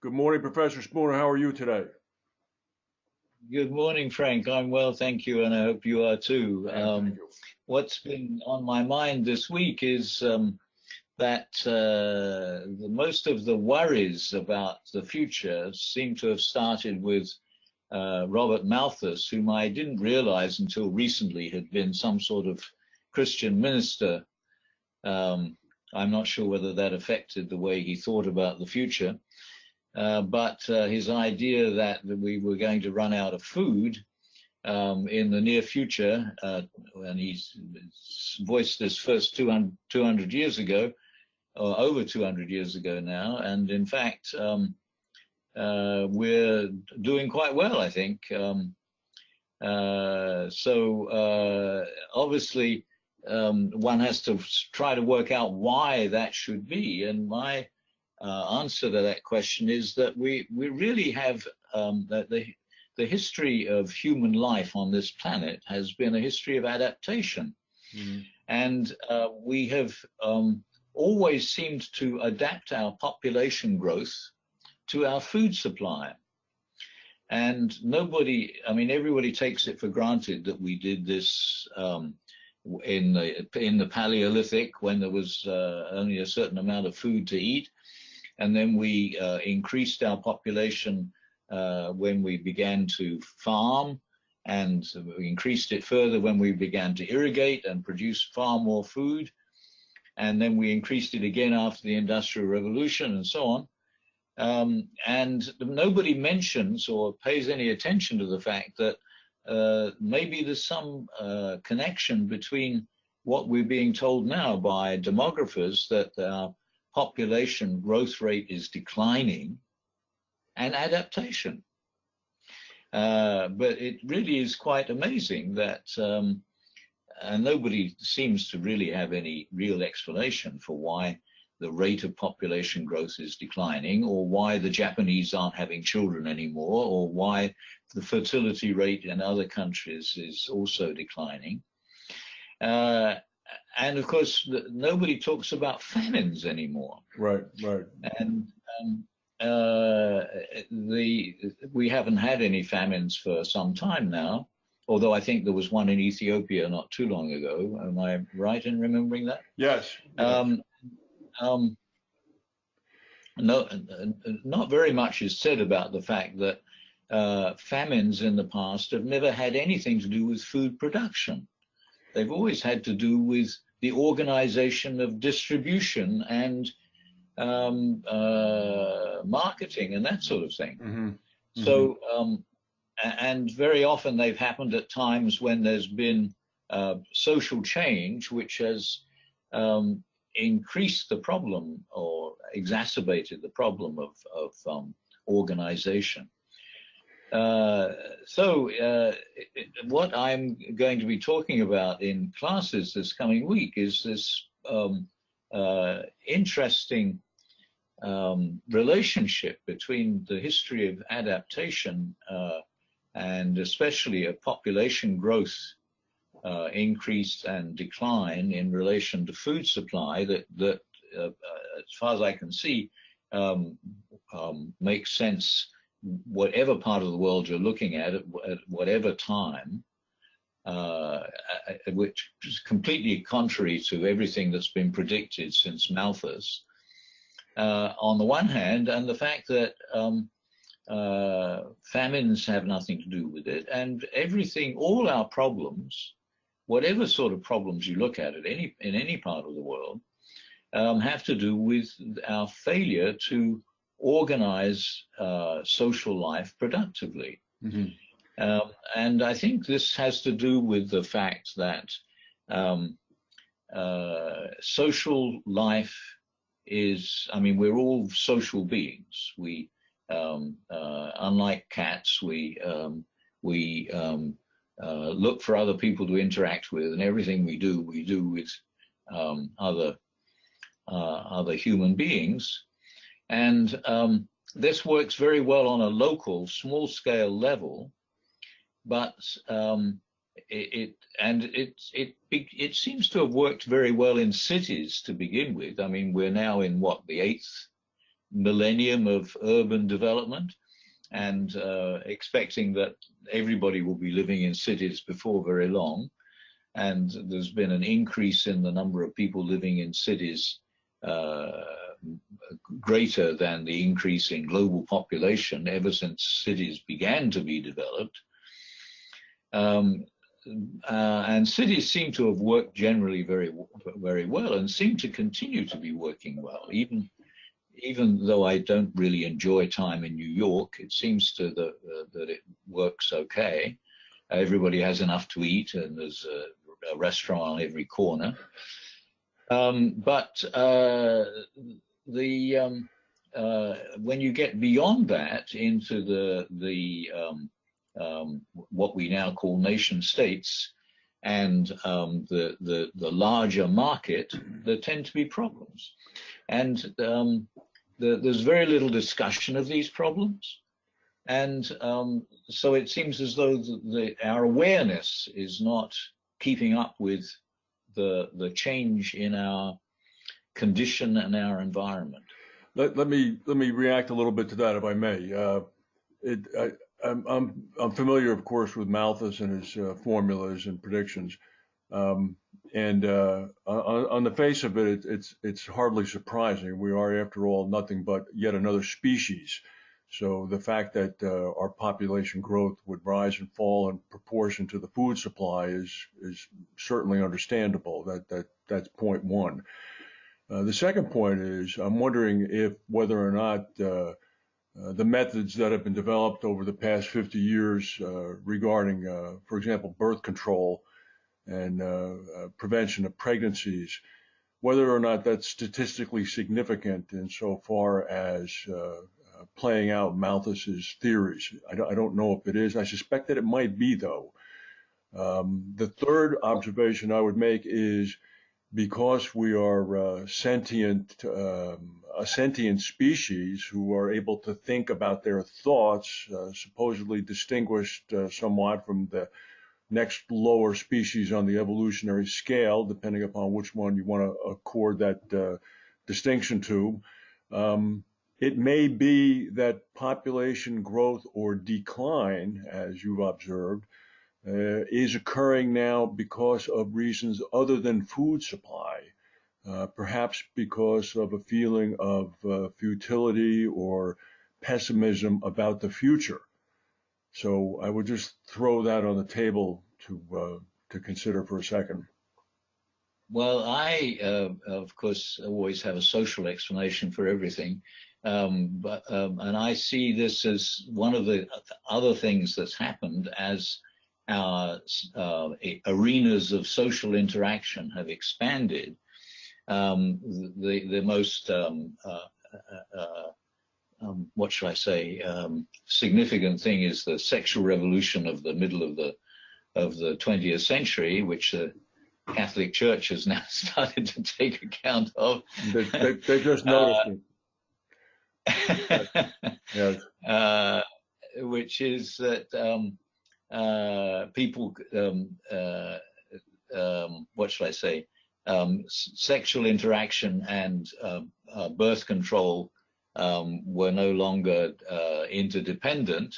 Good morning, Professor Spooner. How are you today? Good morning, Frank. I'm well, thank you, and I hope you are too. Thank you. What's been on my mind this week is that most of the worries about the future seem to have started with Robert Malthus, whom I didn't realize until recently had been some sort of Christian minister. I'm not sure whether that affected the way he thought about the future. But his idea that we were going to run out of food in the near future, and he's voiced this first 200 years ago, or over 200 years ago now, and in fact, we're doing quite well, I think. Obviously, one has to try to work out why that should be, and my answer to that question is that we really have that the history of human life on this planet has been a history of adaptation. Mm-hmm. And we have always seemed to adapt our population growth to our food supply. And everybody takes it for granted that we did this in the Paleolithic, when there was only a certain amount of food to eat. And then we increased our population when we began to farm, and we increased it further when we began to irrigate and produce far more food. And then we increased it again after the Industrial Revolution and so on. And nobody mentions or pays any attention to the fact that maybe there's some connection between what we're being told now by demographers, that our population growth rate is declining, and adaptation. But it really is quite amazing that, and nobody seems to really have any real explanation for why the rate of population growth is declining, or why the Japanese aren't having children anymore, or why the fertility rate in other countries is also declining. And of course, nobody talks about famines anymore. Right. And we haven't had any famines for some time now, although I think there was one in Ethiopia not too long ago. Am I right in remembering that? Yes. No, not very much is said about the fact that famines in the past have never had anything to do with food production. They've always had to do with the organization of distribution and marketing and that sort of thing. Mm-hmm. Mm-hmm. So, and very often they've happened at times when there's been social change, which has increased the problem or exacerbated the problem of organization. What I'm going to be talking about in classes this coming week is this interesting relationship between the history of adaptation and especially of population growth increase and decline in relation to food supply that as far as I can see, makes sense whatever part of the world you're looking at whatever time, which is completely contrary to everything that's been predicted since Malthus, on the one hand, and the fact that famines have nothing to do with it, and everything, all our problems, whatever sort of problems you look at in any part of the world, have to do with our failure to organize social life productively. Mm-hmm. And I think this has to do with the fact that social life is, we're all social beings. We, unlike cats, we look for other people to interact with, and everything we do with other human beings. And this works very well on a local, small-scale level, but it seems to have worked very well in cities to begin with. We're now in the millennium of urban development, and expecting that everybody will be living in cities before very long. And there's been an increase in the number of people living in cities greater than the increase in global population ever since cities began to be developed. And cities seem to have worked generally very well, and seem to continue to be working well. Even though I don't really enjoy time in New York, it seems to that it works okay. Everybody has enough to eat, and there's a restaurant on every corner. But when you get beyond that into what we now call nation states and the larger market, there tend to be problems. And there's very little discussion of these problems. And so it seems as though our awareness is not keeping up with the change in our condition and our environment. Let me react a little bit to that, if I may. I'm familiar, of course, with Malthus and his formulas and predictions. On the face of it, it's hardly surprising. We are, after all, nothing but yet another species. So the fact that our population growth would rise and fall in proportion to the food supply is certainly understandable. That's point one. The second point is I'm wondering whether or not the methods that have been developed over the past 50 years regarding, for example, birth control and prevention of pregnancies, whether or not that's statistically significant insofar as playing out Malthus's theories. I don't know if it is. I suspect that it might be, though. The third observation I would make is because we are a sentient species who are able to think about their thoughts, supposedly distinguished somewhat from the next lower species on the evolutionary scale, depending upon which one you want to accord that distinction to. It may be that population growth or decline, as you've observed, is occurring now because of reasons other than food supply, perhaps because of a feeling of futility or pessimism about the future. So I would just throw that on the table to consider for a second. Well, I, of course, always have a social explanation for everything. And I see this as one of the other things that's happened as our arenas of social interaction have expanded. The most, what should I say, significant thing is the sexual revolution of the middle of the 20th century, which the Catholic Church has now started to take account of. They just noticed it. Yes. Which is that people, what should I say, sexual interaction and birth control were no longer interdependent.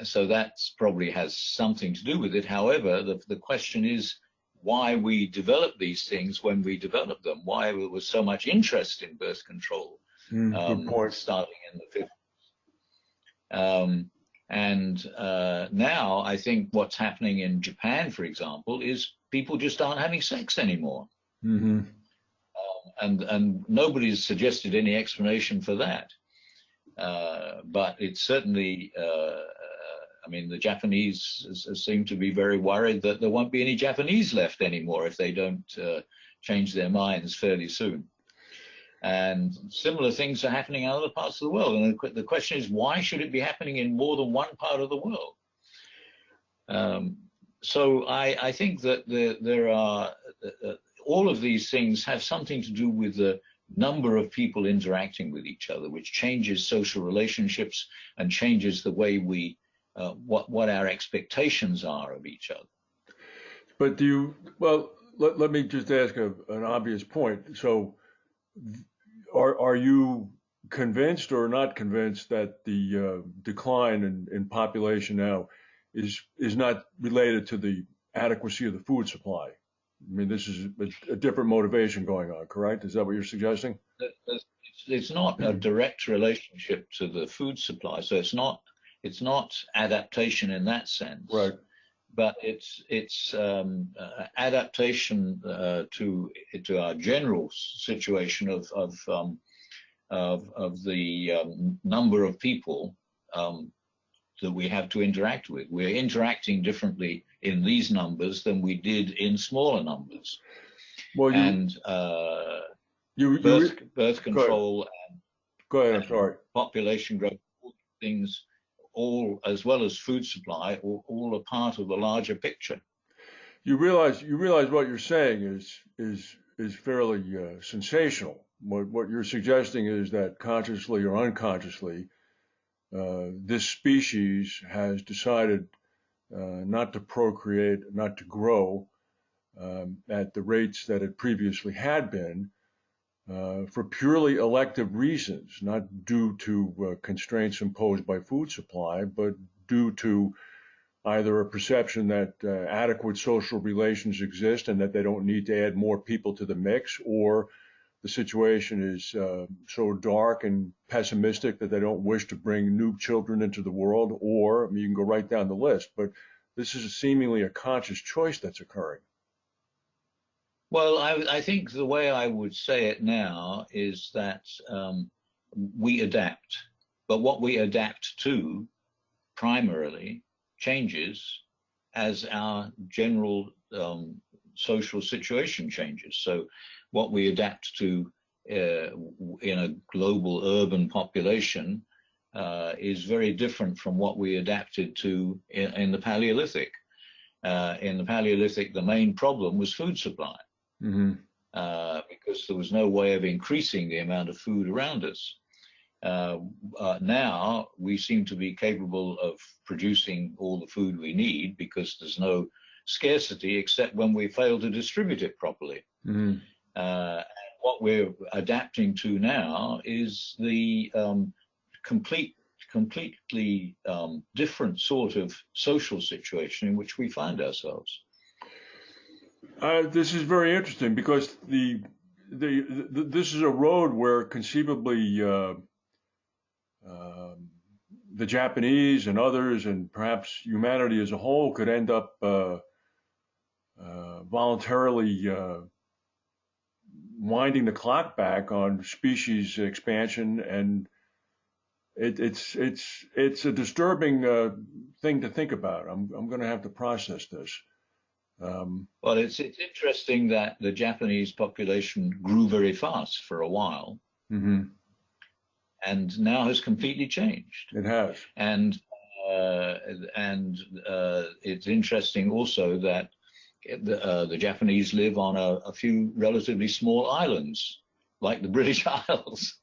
So that probably has something to do with it. However, the question is why we develop these things when we develop them, why there was so much interest in birth control. Good point. Starting in the 50s. Now I think what's happening in Japan, for example, is people just aren't having sex anymore. Mm-hmm. And nobody's suggested any explanation for that. But it's certainly, I mean, the Japanese seem to be very worried that there won't be any Japanese left anymore if they don't change their minds fairly soon. And similar things are happening in other parts of the world. And the question is, why should it be happening in more than one part of the world? So I think that there are, all of these things have something to do with the number of people interacting with each other, which changes social relationships and changes the way we, what our expectations are of each other. But let me just ask an obvious point. So are you convinced or not convinced that the decline in population now is not related to the adequacy of the food supply. I mean, this is a different motivation going on, correct? Is that what you're suggesting? It's not a direct relationship to the food supply, so it's not adaptation in that sense. Right. But it's adaptation to our general situation of the number of people that we have to interact with. We're interacting differently in these numbers than we did in smaller numbers. Well, and birth control and go ahead. I'm sorry. Population growth, all things, all as well as food supply, all a part of the larger picture. You realize what you're saying is fairly sensational. What you're suggesting is that consciously or unconsciously, this species has decided not to procreate, not to grow at the rates that it previously had been for purely elective reasons, not due to constraints imposed by food supply, but due to either a perception that adequate social relations exist and that they don't need to add more people to the mix, or the situation is so dark and pessimistic that they don't wish to bring new children into the world, or I mean, you can go right down the list, but this is seemingly a conscious choice that's occurring. Well, I think the way I would say it now is that we adapt, but what we adapt to primarily changes as our general social situation changes. So what we adapt to in a global urban population is very different from what we adapted to in the Paleolithic. In the Paleolithic, the main problem was food supply. Mm-hmm. Because there was no way of increasing the amount of food around us. Now we seem to be capable of producing all the food we need because there's no scarcity except when we fail to distribute it properly. Mm-hmm. What we're adapting to now is the completely different sort of social situation in which we find ourselves. This is very interesting because this is a road where conceivably the Japanese and others, and perhaps humanity as a whole, could end up voluntarily winding the clock back on species expansion, and it's a disturbing thing to think about. I'm going to have to process this. Well, it's interesting that the Japanese population grew very fast for a while, mm-hmm. and now has completely changed. It has. And it's interesting also that the Japanese live on a few relatively small islands, like the British Isles,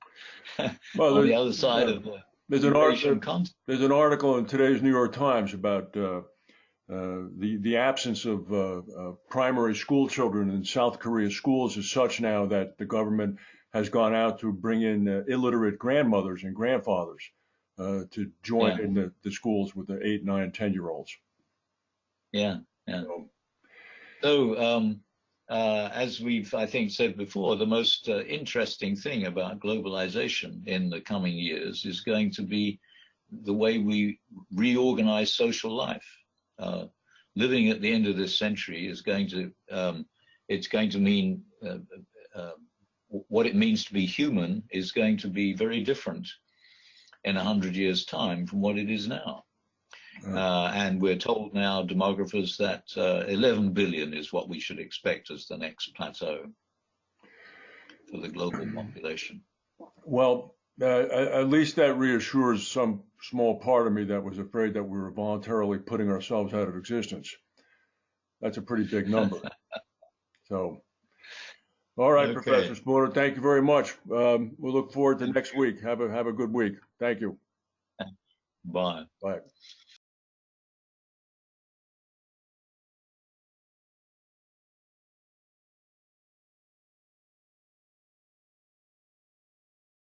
well, on the other side of the Asian continent. There's an article in today's New York Times about the absence of primary school children in South Korea schools is such now that the government has gone out to bring in illiterate grandmothers and grandfathers to join in the schools with the 8, 9, 10-year-olds. Yeah. So as we've, I think, said before, the most interesting thing about globalization in the coming years is going to be the way we reorganize social life. Living at the end of this century is going to, it's going to mean what it means to be human is going to be very different in 100 years' time from what it is now. And we're told now, demographers, that 11 billion is what we should expect as the next plateau for the global population. Well, at least that reassures some small part of me that was afraid that we were voluntarily putting ourselves out of existence. That's a pretty big number. So, all right, okay. Professor Spooner, thank you very much. We'll look forward to next week. Have a good week. Thank you. Bye. Bye.